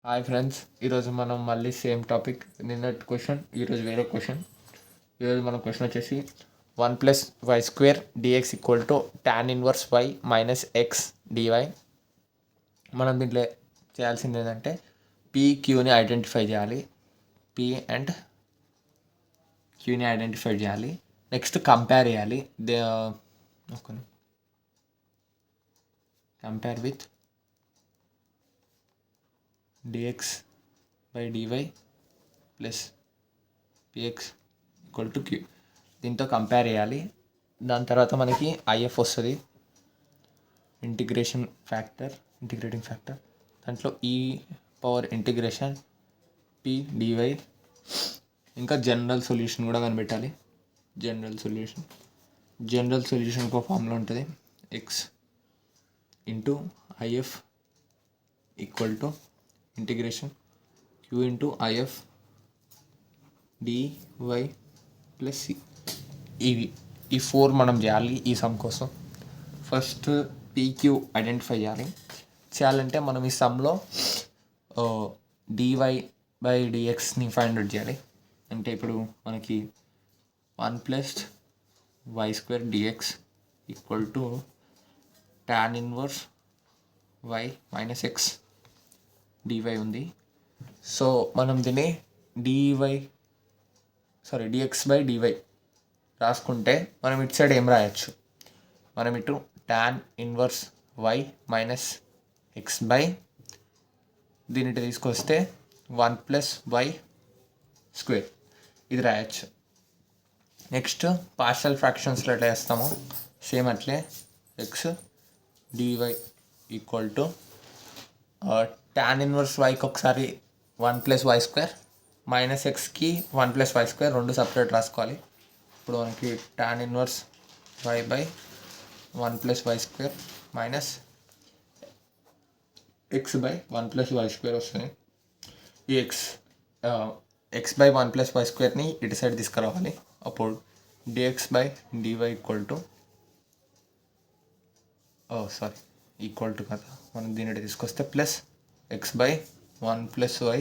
Hi friends, ఈరోజు మనం మళ్ళీ సేమ్ టాపిక్. నిన్నటి క్వశ్చన్, ఈరోజు వేరే క్వశ్చన్. ఈరోజు మన క్వశ్చన్ వచ్చేసి 1 + y² dx = tan 1y - x dy. మనం దీంట్లో చేయాల్సింది ఏంటంటే PQని ఐడెంటిఫై చేయాలి. P అండ్ Qని ఐడెంటిఫై చేయాలి. నెక్స్ట్ కంపేర్ చేయాలి. Compare with dx/dy plus px = q. దీంతో కంపేర్ చేయాలి. దాని తర్వాత మనకి IF వస్తుంది, ఇంటిగ్రేటింగ్ ఫ్యాక్టర్. దాంట్లో e⁻ఇంటిగ్రేషన్ p dy. ఇంకా జనరల్ సొల్యూషన్ కూడా కనిపెట్టాలి. జనరల్ సొల్యూషన్ ఒక ఫార్ములా ఉంటుంది. x into IF = integration q into IF dy plus c. ఈ 4 మనం చేయాలి ఈ సమ్ కోసం. ఫస్ట్ PQ ఐడెంటిఫై చేయాలంటే మనం ఈ సమ్లో dy/dxని ఫైండ్ అవుట్ చేయాలి. అంటే ఇప్పుడు మనకి 1 + y² dx = tan 1y - x dy ఉంది. సో మనం దీన్ని dx/dy రాసుకుంటే మనం ఇటు సైడ్ ఏం రాయొచ్చు, మనం ఇటు tan 1y - x దీన్ని తీసుకొస్తే 1 + y² ఇది రాయొచ్చు. నెక్స్ట్ పార్షియల్ ఫ్రాక్షన్స్లో ఎట్లా చేస్తామో సేమ్ అట్లే x dy = tan 1yకి ఒకసారి 1 + y² - xకి 1 + y² రెండు సపరేట్ రాసుకోవాలి. ఇప్పుడు మనకి tan 1y/1 + y² - x/1 + y² వస్తుంది. ఈ x/1 + y²ని ఇటు సైడ్ తీసుకురావాలి. అప్పుడు dx/dy ఈక్వల్ టు కదా, మనం దీన్ని తీసుకొస్తే plus x/1 + y²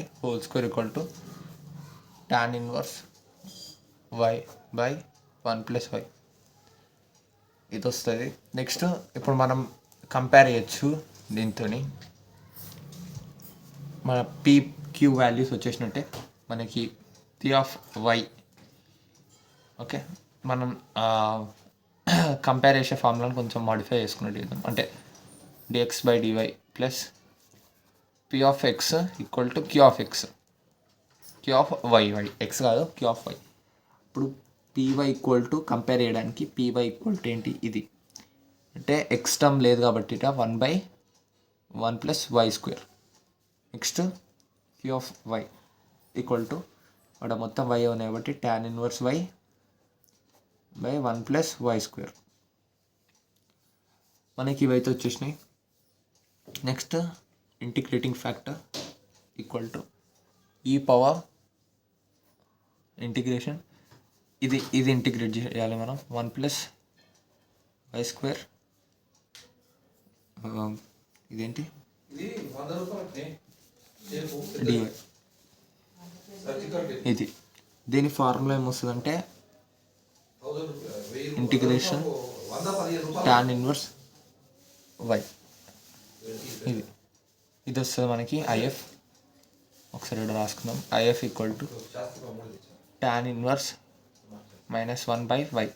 tan 1y/1 + y ఇది వస్తుంది. నెక్స్ట్ ఇప్పుడు మనం కంపేర్ చేయొచ్చు దీంతో. మన PQ వాల్యూస్ వచ్చేసినట్టే. మనకి P(y) ఓకే, మనం కంపేర్ చేసే ఫార్ములాని కొంచెం మాడిఫై చేసుకున్నట్టు చేద్దాం. అంటే dx/dy plus P(x) = Q(x). x కాదు, Q(y). ఇప్పుడు PY కంపేర్ చేయడానికి PY ఏంటి, ఇది అంటే x టర్మ్ లేదు కాబట్టి 1/1 + y². నెక్స్ట్ Q(y) ఇక్కడ మొత్తం y ఉన్నాయి కాబట్టి tan 1y/1 + y². మనకి ఇవైతే వచ్చేసినాయి. నెక్స్ట్ ఇంటిగ్రేటింగ్ ఫ్యాక్టర్ ఇంటిగ్రేషన్ ఇది ఇంటిగ్రేట్ చేయాలి మనం. 1 + y² ఇదేంటి dy. ఇది దీని ఫార్ములా ఏమొస్తుందంటే ఇంటిగ్రేషన్ tan 1y. ఇది వస్తుంది మనకి IF. ఒకసారి ఇక్కడ రాసుకుందాం. IF tan 1 - 1/y.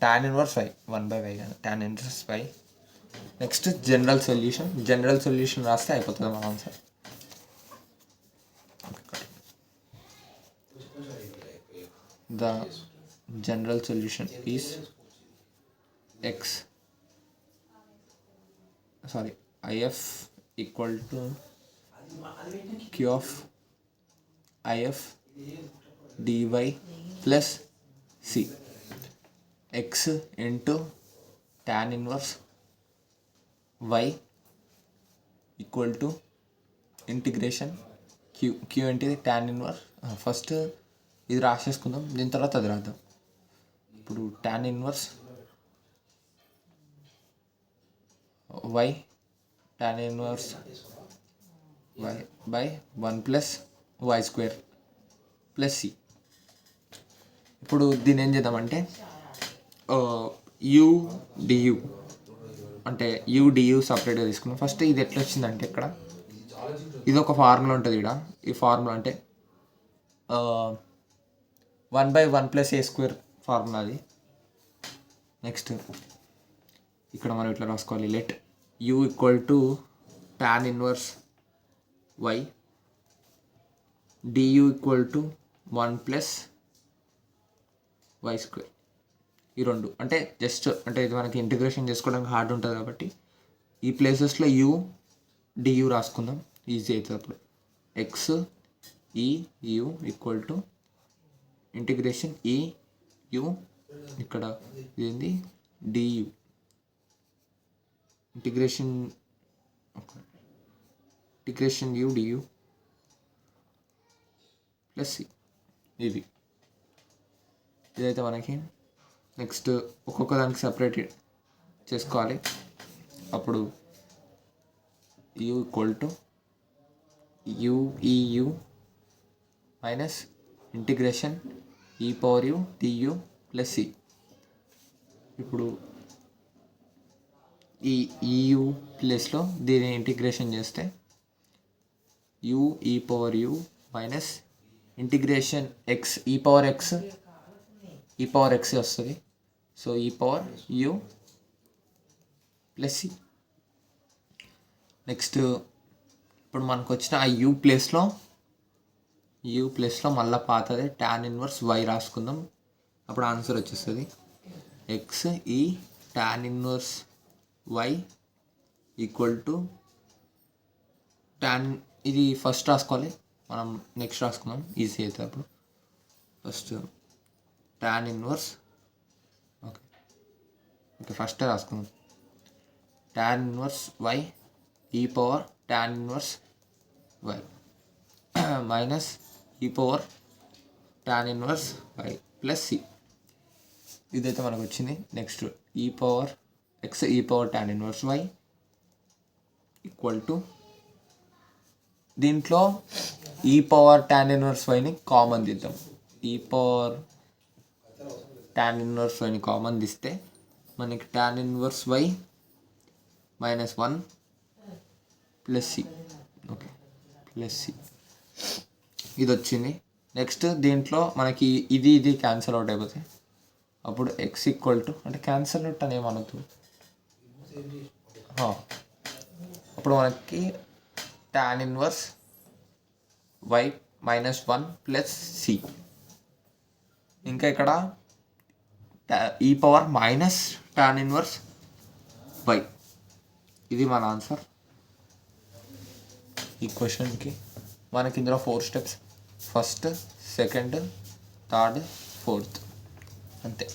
tan 1y 1/y కాదు, tan 1y. Next general solution రాస్తే అయిపోతుంది మన answer. The general solution is IF = Q(IF dy plus c). x into tan 1y = integration Q ఏంటిది, tan 1. ఫస్ట్ ఇది రాసేసుకుందాం, దీని తర్వాత అది రాద్దాం. ఇప్పుడు tan 1y tan 1 y by 1 plus y square plus C. ఇప్పుడు దీన్ని ఏం చేద్దామంటే యూ డియూ అంటే యూ డియూ సపరేట్గా తీసుకున్నాం. ఫస్ట్ ఇది ఎట్లా వచ్చిందంటే ఇక్కడ ఇది ఒక ఫార్ములా ఉంటుంది. ఇక్కడ ఈ ఫార్ములా అంటే 1/1 ప్లస్ ఏ స్క్వేర్ ఫార్ములా అది. నెక్స్ట్ ఇక్కడ మనం ఇట్లా రాసుకోవాలి, let u equal to tan inverse y du equal to 1 plus y square. ఈ రెండు అంటే జస్ట్ అంటే ఇది మనకి ఇంటిగ్రేషన్ చేసుకోవడానికి హార్డ్ ఉంటుంది కాబట్టి ఈ ప్లేసెస్లో యూ డియూ రాసుకుందాం, ఈజీ అవుతుంది. అప్పుడు x e u equal to integration e u, ఇక్కడ ఇదేంది du, integration u du plus C. ఇదైతే మనకి నెక్స్ట్ ఒక్కొక్క దానికి సపరేట్ చేసుకోవాలి. అప్పుడు u equal to u e u minus integration e power u du plus C. ఇప్పుడు ఈ ఈయు ప్లేస్లో దీన్ని ఇంటిగ్రేషన్ చేస్తే u e power u minus integration x e power x వస్తుంది. So e power u plus C. Next ఇప్పుడు మనకు వచ్చిన ఆ యూ ప్లేస్లో మళ్ళీ పాతదే tan ఇన్వర్స్ వై రాసుకుందాం. అప్పుడు ఆన్సర్ వచ్చేస్తుంది x e tan inverse y equal to tan, ఇది ఫస్ట్ రాసుకోవాలి, మనం నెక్స్ట్ రాసుకుందాం ఈజీ అవుతుంది. అప్పుడు first tan inverse okay first రాసుకుందాం tan inverse y e power tan inverse y minus e power tan inverse y plus C. ఇదైతే మనకు వచ్చింది. Next e power x e power tan inverse y equal to దీంట్లో e power tan inverse వైని common తీద్దాం. E power tan inverse వైని common తీస్తే మనకి tan inverse y minus 1 plus c. Okay plus c ఇది వచ్చింది. నెక్స్ట్ దీంట్లో మనకి ఇది క్యాన్సల్ అవుట్ అయిపోతాయి. అప్పుడు ఎక్స్ ఈక్వల్ టు అంటే క్యాన్సల్ అవుట్ అని ఏమనొద్దు, అప్పుడు మనకి tan inverse y minus 1 plus c. ఇంకా ఇక్కడ ఈ power minus tan inverse y. ఇది మన ఆన్సర్ ఈ క్వశ్చన్కి. మనకి ఇందులో 4 steps, first, second, third, fourth, అంతే.